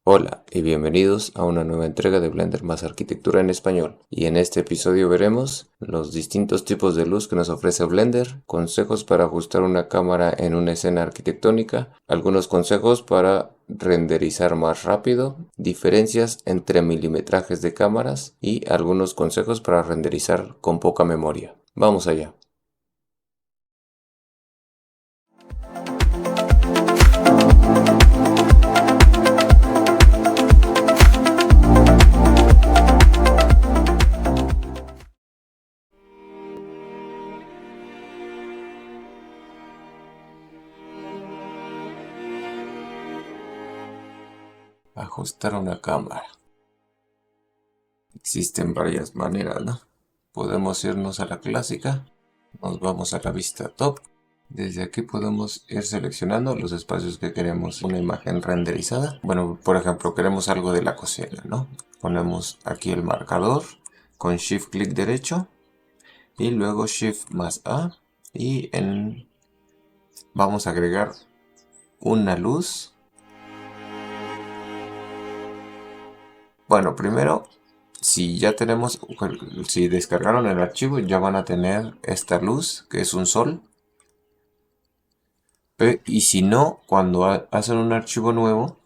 Hola y bienvenidos a una nueva entrega de Blender más Arquitectura en Español. Y en este episodio veremos los distintos tipos de luz que nos ofrece Blender, consejos para ajustar una cámara en una escena arquitectónica, algunos consejos para renderizar más rápido, diferencias entre milimetrajes de cámaras y algunos consejos para renderizar con poca memoria. Vamos allá. Ajustar una cámara. Existen varias maneras, ¿no? Podemos irnos a la clásica, nos vamos a la vista top. Desde aquí podemos ir seleccionando los espacios que queremos una imagen renderizada. Bueno, por ejemplo, queremos algo de la cocina, ¿no? Ponemos aquí el marcador con Shift clic derecho y luego Shift más A y vamos a agregar una luz. Bueno, primero, si descargaron el archivo, ya van a tener esta luz, que es un sol. Y si no, cuando hacen un archivo nuevo,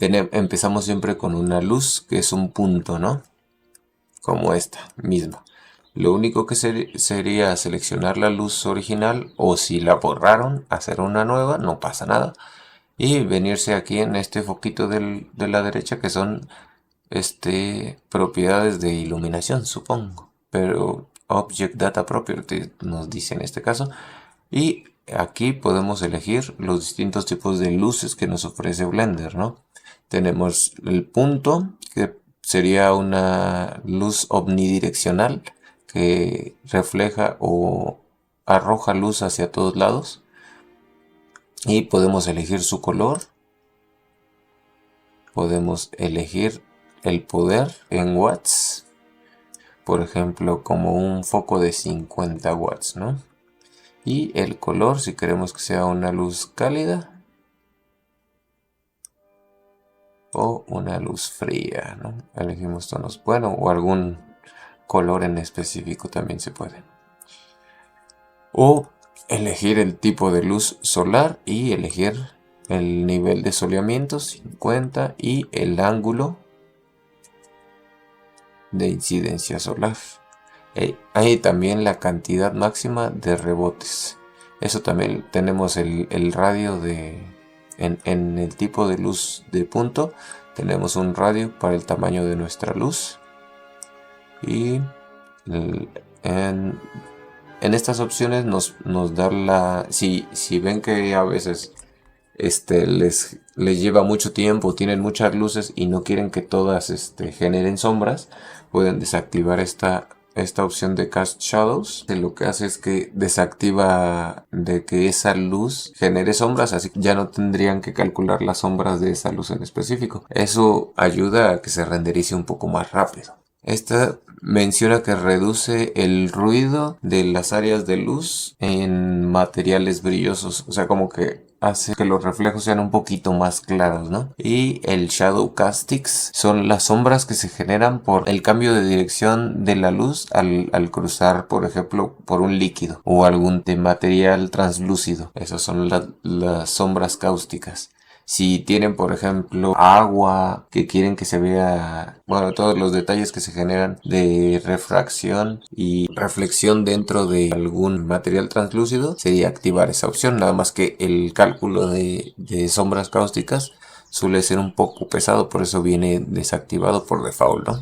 empezamos siempre con una luz, que es un punto, ¿no? Como esta misma. Lo único que sería seleccionar la luz original, o si la borraron, hacer una nueva, no pasa nada. Y venirse aquí en este foquito de la derecha, que son propiedades de iluminación, supongo, pero Object Data Property nos dice en este caso, y aquí podemos elegir los distintos tipos de luces que nos ofrece Blender, ¿no? Tenemos el punto, que sería una luz omnidireccional que refleja o arroja luz hacia todos lados, y podemos elegir su color. Podemos elegir el poder en watts, por ejemplo, como un foco de 50 watts, ¿no? Y el color, si queremos que sea una luz cálida o una luz fría, ¿no? Elegimos tonos, bueno, o algún color en específico también se puede. O elegir el tipo de luz solar y elegir el nivel de soleamiento 50 y el ángulo de incidencia solar. Hay también la cantidad máxima de rebotes. Eso también tenemos el radio en el tipo de luz de punto. Tenemos un radio para el tamaño de nuestra luz. Y en estas opciones nos da si ven que a veces les lleva mucho tiempo, tienen muchas luces y no quieren que todas generen sombras, pueden desactivar esta opción de Cast Shadows. Lo que hace es que desactiva de que esa luz genere sombras, así que ya no tendrían que calcular las sombras de esa luz en específico. Eso ayuda a que se renderice un poco más rápido. Esta menciona que reduce el ruido de las áreas de luz en materiales brillosos, o sea, como que hace que los reflejos sean un poquito más claros, ¿no? Y el Shadow Castics son las sombras que se generan por el cambio de dirección de la luz al cruzar, por ejemplo, por un líquido o algún material translúcido. Esas son las sombras cáusticas. Si tienen, por ejemplo, agua, que quieren que se vea, bueno, todos los detalles que se generan de refracción y reflexión dentro de algún material translúcido, sería activar esa opción. Nada más que el cálculo de sombras cáusticas suele ser un poco pesado, por eso viene desactivado por default, ¿no?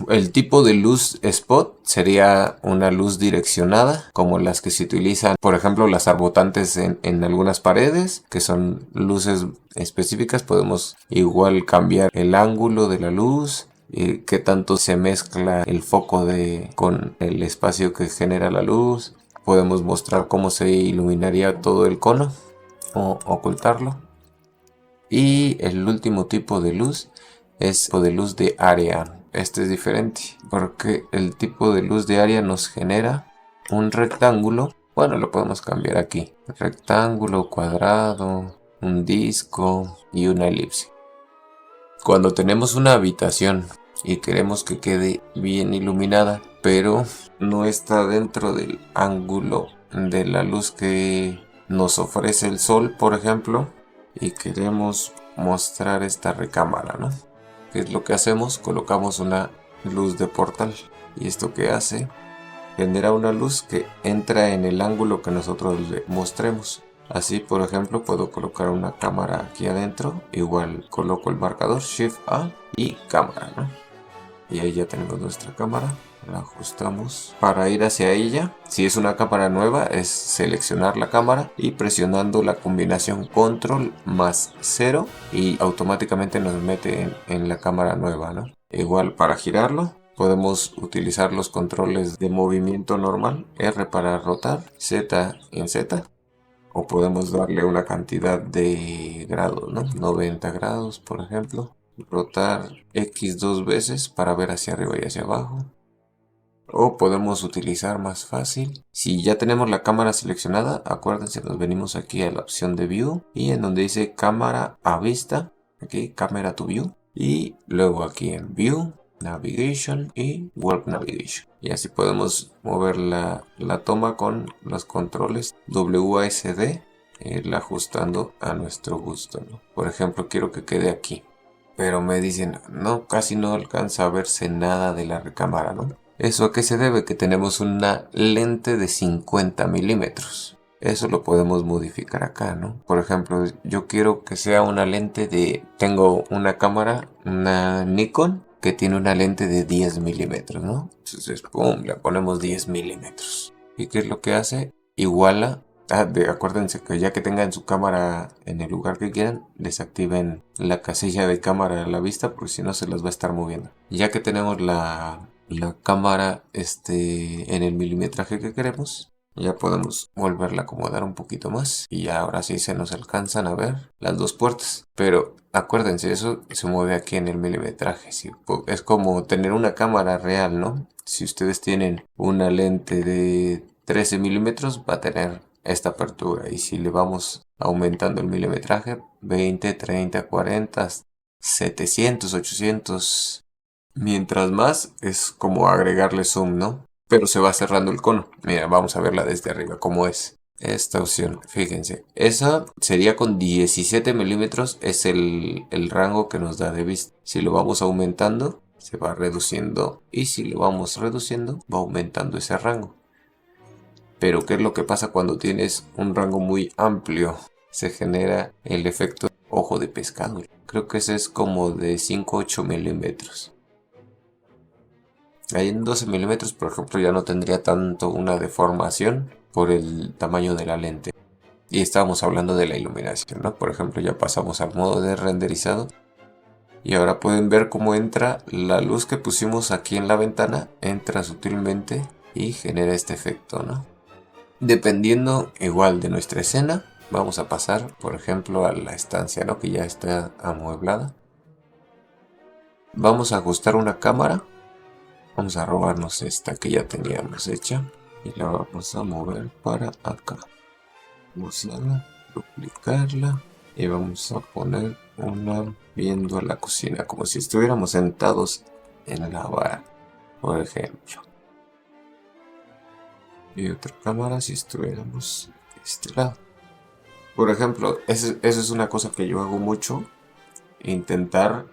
El tipo de luz spot sería una luz direccionada, como las que se utilizan, por ejemplo, las arbotantes en algunas paredes, que son luces específicas. Podemos igual cambiar el ángulo de la luz, qué tanto se mezcla el foco con el espacio que genera la luz. Podemos mostrar cómo se iluminaría todo el cono o ocultarlo. Y el último tipo de luz es tipo de luz de área. Este es diferente porque el tipo de luz de área nos genera un rectángulo. Bueno, lo podemos cambiar aquí. Rectángulo, cuadrado, un disco y una elipse. Cuando tenemos una habitación y queremos que quede bien iluminada, pero no está dentro del ángulo de la luz que nos ofrece el sol, por ejemplo, y queremos mostrar esta recámara, ¿no? ¿Qué es lo que hacemos? Colocamos una luz de portal. ¿Y esto qué hace? Genera una luz que entra en el ángulo que nosotros le mostremos. Así, por ejemplo, puedo colocar una cámara aquí adentro. Igual coloco el marcador Shift A y cámara, ¿no? Y ahí ya tenemos nuestra cámara. La ajustamos para ir hacia ella. Si es una cámara nueva, es seleccionar la cámara y presionando la combinación Control más 0 y automáticamente nos mete en la cámara nueva, ¿no? Igual para girarlo. Podemos utilizar los controles de movimiento normal, R para rotar, Z en Z, o podemos darle una cantidad de grados, ¿no? 90 grados, por ejemplo. Rotar X 2 veces para ver hacia arriba y hacia abajo. O podemos utilizar más fácil. Si ya tenemos la cámara seleccionada, acuérdense, nos venimos aquí a la opción de View y en donde dice cámara a vista, aquí Camera to View, y luego aquí en View, Navigation y Work Navigation. Y así podemos mover la toma con los controles WASD, ajustando a nuestro gusto, ¿no? Por ejemplo, quiero que quede aquí, pero me dicen, no, casi no alcanza a verse nada de la recámara, ¿no? ¿Eso a qué se debe? Que tenemos una lente de 50 milímetros. Eso lo podemos modificar acá, ¿no? Por ejemplo, yo quiero que sea una lente de... Tengo una cámara, una Nikon, que tiene una lente de 10 milímetros, ¿no? Entonces, pum, le ponemos 10 milímetros. ¿Y qué es lo que hace? Iguala. Acuérdense que ya que tengan su cámara en el lugar que quieran, desactiven la casilla de cámara a la vista, porque si no se las va a estar moviendo. Ya que tenemos la cámara en el milimetraje que queremos, ya podemos volverla a acomodar un poquito más y ya ahora sí se nos alcanzan a ver las dos puertas. Pero acuérdense, eso se mueve aquí en el milimetraje. ¿Sí? Es como tener una cámara real, ¿no? Si ustedes tienen una lente de 13 milímetros, va a tener esta apertura, y si le vamos aumentando el milimetraje, 20, 30, 40, 700, 800, mientras más es como agregarle zoom, ¿no? Pero se va cerrando el cono. Mira, vamos a verla desde arriba cómo es esta opción. Fíjense, esa sería con 17 milímetros, es el rango que nos da de vista. Si lo vamos aumentando, se va reduciendo, y si lo vamos reduciendo, va aumentando ese rango. Pero ¿qué es lo que pasa cuando tienes un rango muy amplio? Se genera el efecto ojo de pescado. Creo que ese es como de 5-8 milímetros. Ahí en 12 milímetros, por ejemplo, ya no tendría tanto una deformación por el tamaño de la lente. Y estábamos hablando de la iluminación, ¿no? Por ejemplo, ya pasamos al modo de renderizado. Y ahora pueden ver cómo entra la luz que pusimos aquí en la ventana. Entra sutilmente y genera este efecto, ¿no? Dependiendo igual de nuestra escena, vamos a pasar, por ejemplo, a la estancia, ¿no? Que ya está amueblada. Vamos a ajustar una cámara. Vamos a robarnos esta que ya teníamos hecha y la vamos a mover para acá. Vamos a duplicarla y vamos a poner una viendo a la cocina, como si estuviéramos sentados en la vara, por ejemplo. Y otra cámara si estuviéramos de este lado. Por ejemplo, eso es una cosa que yo hago mucho. Intentar,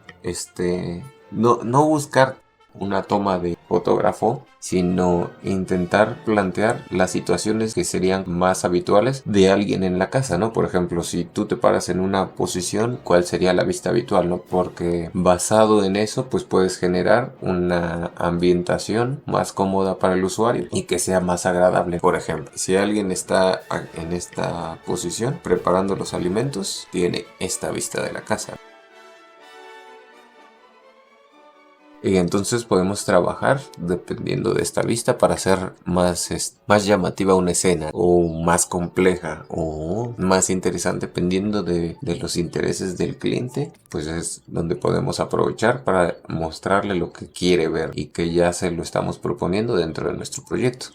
no buscar una toma de fotógrafo, sino intentar plantear las situaciones que serían más habituales de alguien en la casa, ¿no? Por ejemplo, si tú te paras en una posición, ¿cuál sería la vista habitual, no? Porque basado en eso, pues puedes generar una ambientación más cómoda para el usuario y que sea más agradable. Por ejemplo, si alguien está en esta posición preparando los alimentos, tiene esta vista de la casa. Y entonces podemos trabajar dependiendo de esta vista para hacer más llamativa una escena, o más compleja, o más interesante, dependiendo de los intereses del cliente. Pues es donde podemos aprovechar para mostrarle lo que quiere ver y que ya se lo estamos proponiendo dentro de nuestro proyecto.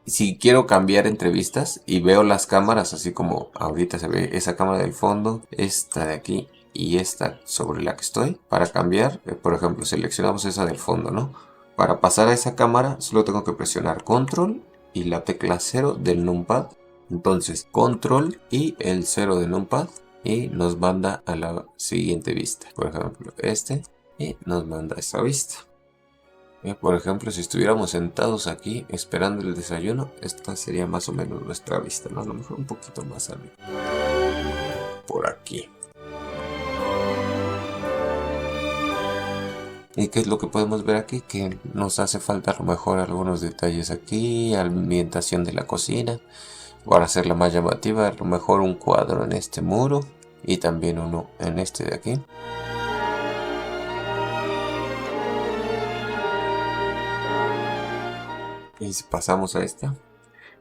si quiero cambiar entre vistas y veo las cámaras, así como ahorita se ve esa cámara del fondo, esta de aquí y esta sobre la que estoy, para cambiar, por ejemplo, seleccionamos esa del fondo, ¿no? Para pasar a esa cámara solo tengo que presionar control y la tecla 0 del numpad. Entonces control y el 0 del numpad y nos manda a la siguiente vista. Por ejemplo, y nos manda a esta vista. Por ejemplo, si estuviéramos sentados aquí esperando el desayuno, esta sería más o menos nuestra vista, ¿no? A lo mejor un poquito más arriba. Por aquí. ¿Y qué es lo que podemos ver aquí? Que nos hace falta a lo mejor algunos detalles aquí, ambientación de la cocina, para hacerla más llamativa, a lo mejor un cuadro en este muro y también uno en este de aquí. Y si pasamos a esta,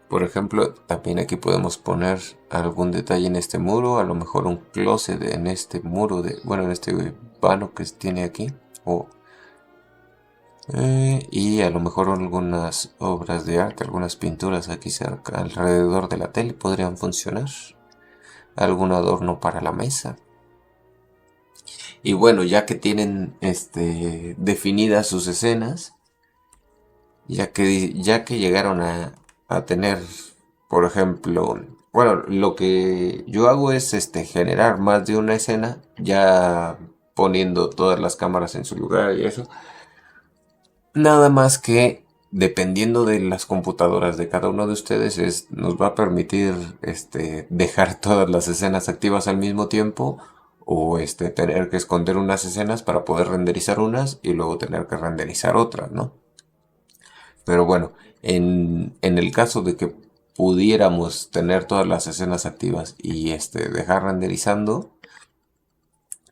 por ejemplo, también aquí podemos poner algún detalle en este muro, a lo mejor un closet en este muro, bueno, en este vano que tiene aquí, y a lo mejor algunas obras de arte, algunas pinturas aquí cerca, alrededor de la tele podrían funcionar, algún adorno para la mesa. Y bueno, ya que tienen definidas sus escenas, ya que llegaron a tener, por ejemplo, bueno, lo que yo hago es generar más de una escena, ya poniendo todas las cámaras en su lugar y eso. Nada más que dependiendo de las computadoras de cada uno de ustedes, nos va a permitir dejar todas las escenas activas al mismo tiempo o tener que esconder unas escenas para poder renderizar unas y luego tener que renderizar otras, ¿no? Pero bueno, en el caso de que pudiéramos tener todas las escenas activas y dejar renderizando,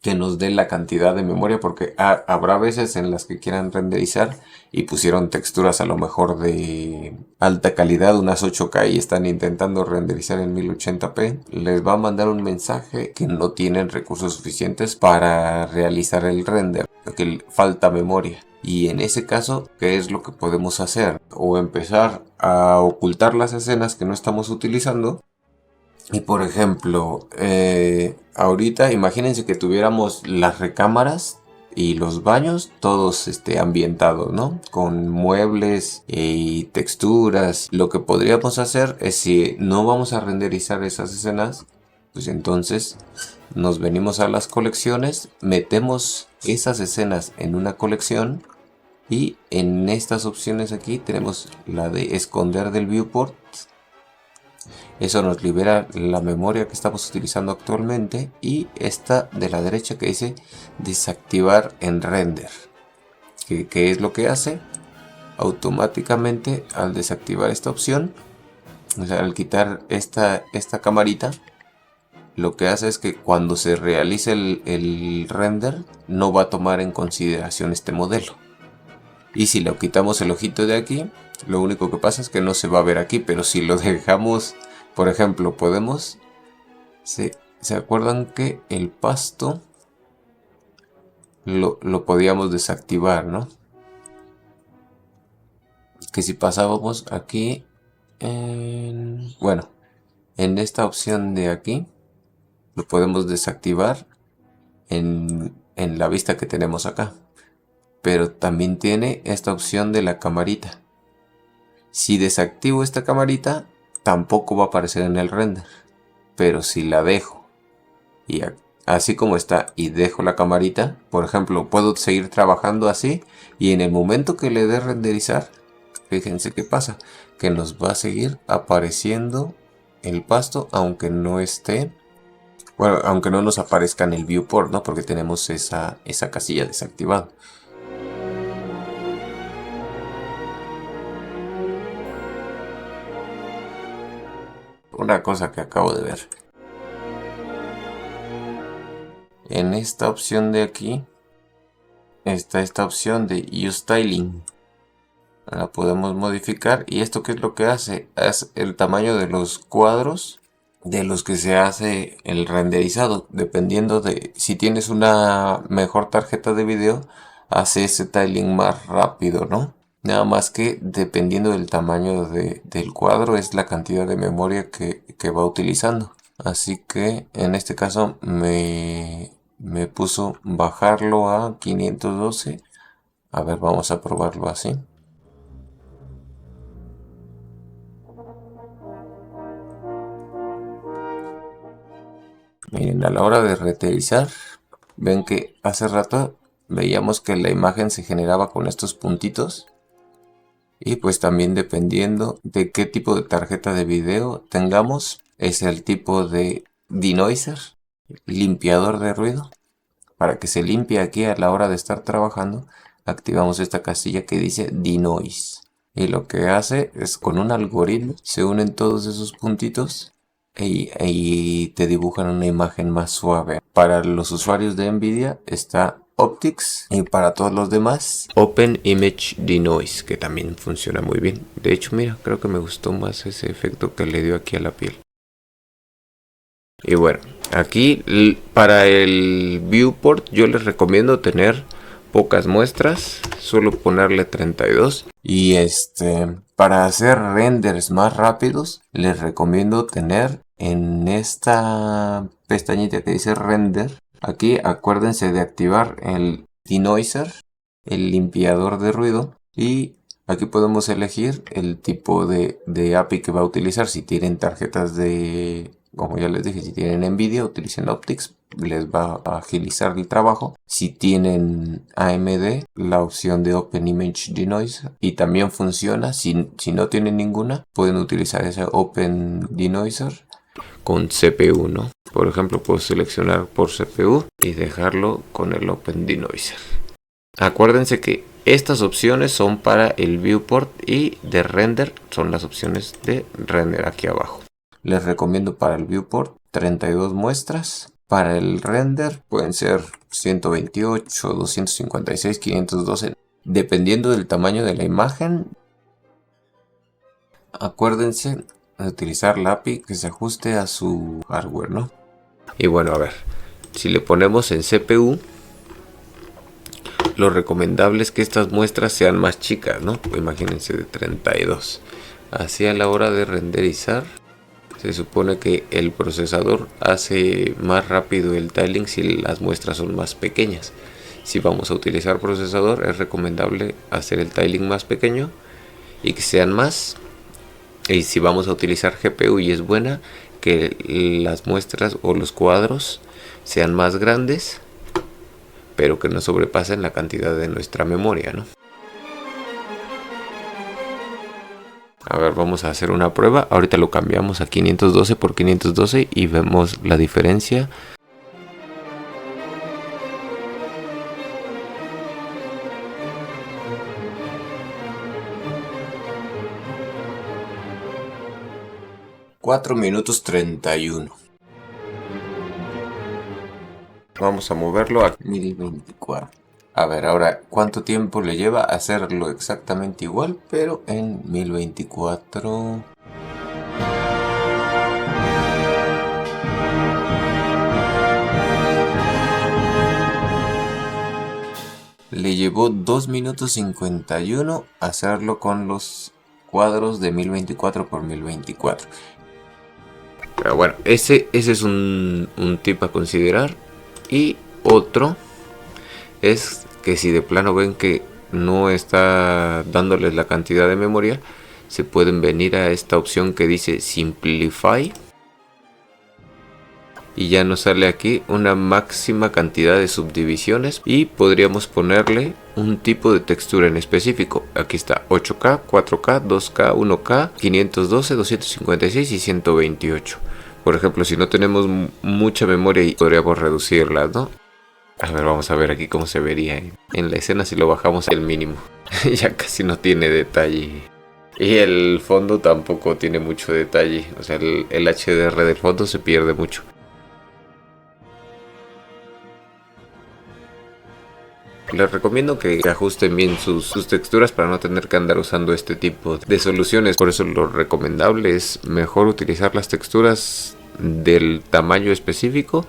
que nos dé la cantidad de memoria, porque habrá veces en las que quieran renderizar y pusieron texturas a lo mejor de alta calidad, unas 8K, y están intentando renderizar en 1080p, les va a mandar un mensaje que no tienen recursos suficientes para realizar el render, que falta memoria. Y en ese caso, ¿qué es lo que podemos hacer? O empezar a ocultar las escenas que no estamos utilizando. Y por ejemplo, ahorita imagínense que tuviéramos las recámaras y los baños todos ambientados, ¿no? Con muebles y texturas. Lo que podríamos hacer es, si no vamos a renderizar esas escenas, pues entonces nos venimos a las colecciones, metemos esas escenas en una colección y en estas opciones aquí tenemos la de esconder del viewport. Eso nos libera la memoria que estamos utilizando actualmente, y esta de la derecha que dice desactivar en render. ¿Qué es lo que hace? Automáticamente, al desactivar esta opción, o sea, al quitar esta camarita, lo que hace es que cuando se realice el render no va a tomar en consideración este modelo. Y si le quitamos el ojito de aquí, lo único que pasa es que no se va a ver aquí, pero si lo dejamos, por ejemplo, podemos... ¿Se acuerdan que el pasto lo podíamos desactivar, ¿no? Que si pasábamos aquí, bueno, en esta opción de aquí, lo podemos desactivar en la vista que tenemos acá. Pero también tiene esta opción de la camarita. Si desactivo esta camarita, tampoco va a aparecer en el render. Pero si la dejo y así como está y dejo la camarita, por ejemplo, puedo seguir trabajando así, y en el momento que le dé renderizar, fíjense qué pasa, que nos va a seguir apareciendo el pasto aunque no esté, bueno, aunque no nos aparezca en el viewport, ¿no? Porque tenemos esa casilla desactivada. Una cosa que acabo de ver. En esta opción de aquí está esta opción de Use Styling. La podemos modificar, y esto ¿qué es lo que hace? Es el tamaño de los cuadros de los que se hace el renderizado. Dependiendo de si tienes una mejor tarjeta de video, hace ese tiling más rápido, ¿no? Nada más que dependiendo del tamaño del cuadro es la cantidad de memoria que va utilizando. Así que en este caso me puso bajarlo a 512. A ver, vamos a probarlo así. Miren, a la hora de renderizar, ven que hace rato veíamos que la imagen se generaba con estos puntitos. Y pues también dependiendo de qué tipo de tarjeta de video tengamos, es el tipo de denoiser, limpiador de ruido. Para que se limpie aquí a la hora de estar trabajando, activamos esta casilla que dice denoise. Y lo que hace es con un algoritmo, se unen todos esos puntitos y te dibujan una imagen más suave. Para los usuarios de Nvidia está Optics y para todos los demás Open Image Denoise, que también funciona muy bien. De hecho, mira, creo que me gustó más ese efecto que le dio aquí a la piel. Y bueno, aquí para el viewport yo les recomiendo tener pocas muestras, solo ponerle 32. Y para hacer renders más rápidos les recomiendo tener en esta pestañita que dice render, aquí acuérdense de activar el denoiser, el limpiador de ruido, y aquí podemos elegir el tipo de API que va a utilizar. Si tienen tarjetas de, como ya les dije, si tienen Nvidia, utilicen Optics, les va a agilizar el trabajo. Si tienen AMD, la opción de Open Image Denoiser, y también funciona. Si no tienen ninguna, pueden utilizar ese Open Denoiser con CPU, ¿no? Por ejemplo, puedo seleccionar por CPU y dejarlo con el Open Denoiser. Acuérdense que estas opciones son para el viewport y de render son las opciones de render aquí abajo. Les recomiendo para el viewport 32 muestras. Para el render pueden ser 128, 256, 512, dependiendo del tamaño de la imagen. Acuérdense de utilizar la API que se ajuste a su hardware, ¿no? Y bueno, a ver, si le ponemos en CPU, lo recomendable es que estas muestras sean más chicas, ¿no? Imagínense de 32. Así a la hora de renderizar, se supone que el procesador hace más rápido el tiling si las muestras son más pequeñas. Si vamos a utilizar procesador, es recomendable hacer el tiling más pequeño y que sean más. Y si vamos a utilizar GPU y es buena, que las muestras o los cuadros sean más grandes, pero que no sobrepasen la cantidad de nuestra memoria, ¿no? A ver, vamos a hacer una prueba. Ahorita lo cambiamos a 512 por 512 y vemos la diferencia. Cuatro minutos 31. Vamos a moverlo a 1024. A ver, ahora, ¿cuánto tiempo le lleva hacerlo exactamente igual, pero en 1024? Le llevó 2 minutos 51 hacerlo con los cuadros de 1024 por 1024. Pero bueno, ese es un tip a considerar. Y otro es que si de plano ven que no está dándoles la cantidad de memoria, se pueden venir a esta opción que dice Simplify y ya nos sale aquí una máxima cantidad de subdivisiones y podríamos ponerle un tipo de textura en específico. Aquí está 8K, 4K, 2K, 1K, 512, 256 y 128. Por ejemplo, si no tenemos mucha memoria y podríamos reducirla, ¿no? A ver, vamos a ver aquí cómo se vería en la escena si lo bajamos al mínimo. Ya casi no tiene detalle. Y el fondo tampoco tiene mucho detalle. O sea, el HDR del fondo se pierde mucho. Les recomiendo que ajusten bien sus texturas para no tener que andar usando este tipo de soluciones. Por eso lo recomendable es mejor utilizar las texturas del tamaño específico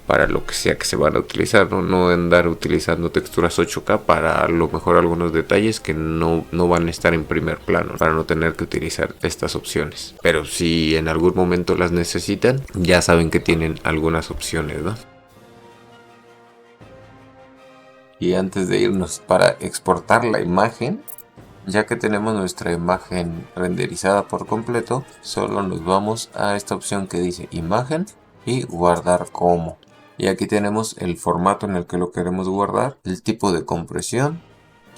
para lo que sea que se van a utilizar, no andar utilizando texturas 8K para a lo mejor algunos detalles que no van a estar en primer plano, para no tener que utilizar estas opciones. Pero si en algún momento las necesitan, ya saben que tienen algunas opciones, ¿no? Y antes de irnos, para exportar la imagen, ya que tenemos nuestra imagen renderizada por completo, solo nos vamos a esta opción que dice imagen y guardar como. Y aquí tenemos el formato en el que lo queremos guardar, el tipo de compresión,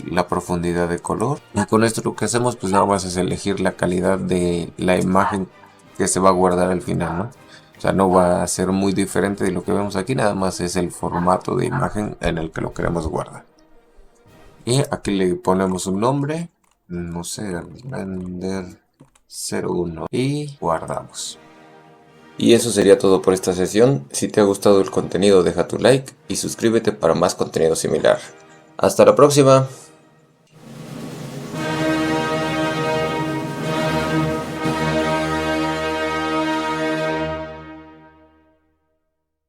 la profundidad de color. Y con esto lo que hacemos pues nada más es elegir la calidad de la imagen que se va a guardar al final, ¿no? O sea, no va a ser muy diferente de lo que vemos aquí, nada más es el formato de imagen en el que lo queremos guardar. Y aquí le ponemos un nombre, no sé, render 01 y guardamos. Y eso sería todo por esta sesión. Si te ha gustado el contenido, deja tu like y suscríbete para más contenido similar. ¡Hasta la próxima!